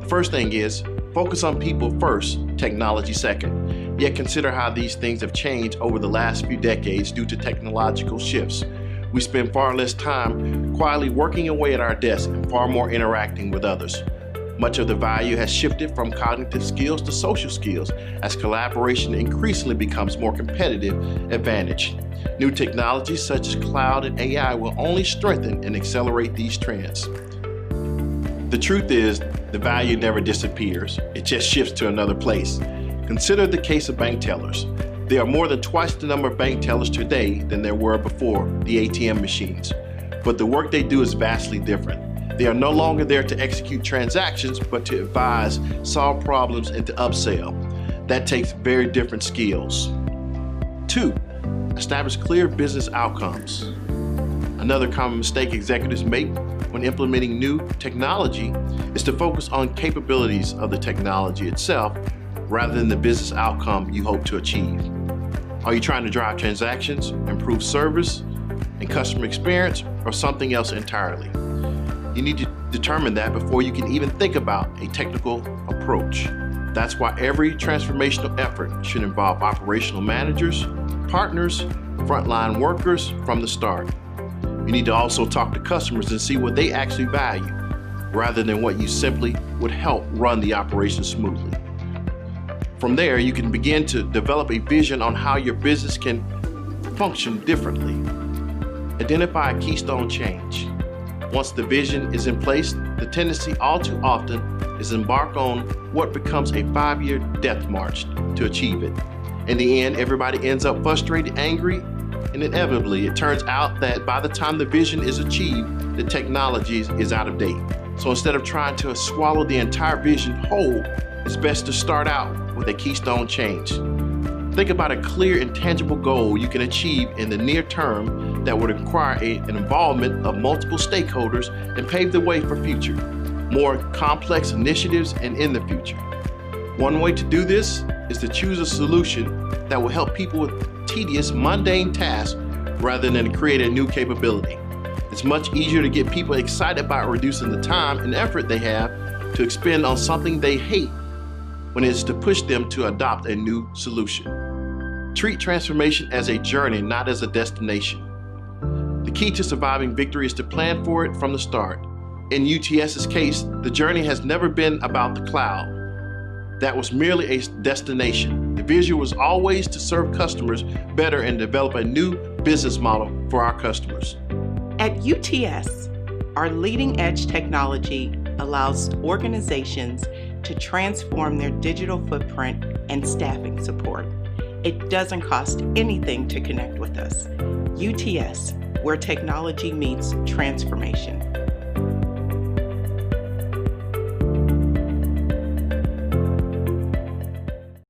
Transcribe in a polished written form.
First thing is, focus on people first, technology second. Yet consider how these things have changed over the last few decades due to technological shifts. We spend far less time quietly working away at our desk and far more interacting with others. Much of the value has shifted from cognitive skills to social skills as collaboration increasingly becomes more competitive advantage. New technologies such as cloud and AI will only strengthen and accelerate these trends. The truth is, the value never disappears. It just shifts to another place. Consider the case of bank tellers. There are more than twice the number of bank tellers today than there were before the ATM machines. But the work they do is vastly different. They are no longer there to execute transactions, but to advise, solve problems, and to upsell. That takes very different skills. 2, establish clear business outcomes. Another common mistake executives make when implementing new technology is to focus on capabilities of the technology itself rather than the business outcome you hope to achieve. Are you trying to drive transactions, improve service and customer experience, or something else entirely? You need to determine that before you can even think about a technical approach. That's why every transformational effort should involve operational managers, partners, frontline workers from the start. You need to also talk to customers and see what they actually value, rather than what you simply would help run the operation smoothly. From there, you can begin to develop a vision on how your business can function differently. Identify a keystone change. Once the vision is in place, the tendency all too often is to embark on what becomes a 5-year death march to achieve it. In the end, everybody ends up frustrated, angry, and inevitably it turns out that by the time the vision is achieved, the technology is out of date. So instead of trying to swallow the entire vision whole, it's best to start out with a keystone change. Think about a clear and tangible goal you can achieve in the near term that would require an involvement of multiple stakeholders and pave the way for future, more complex initiatives and in the future. One way to do this is to choose a solution that will help people with tedious, mundane tasks rather than to create a new capability. It's much easier to get people excited about reducing the time and effort they have to expend on something they hate when it's to push them to adopt a new solution. Treat transformation as a journey, not as a destination. The key to surviving victory is to plan for it from the start. In UTS's case, the journey has never been about the cloud. That was merely a destination. The vision was always to serve customers better and develop a new business model for our customers. At UTS, our leading-edge technology allows organizations to transform their digital footprint and staffing support. It doesn't cost anything to connect with us. UTS, where technology meets transformation.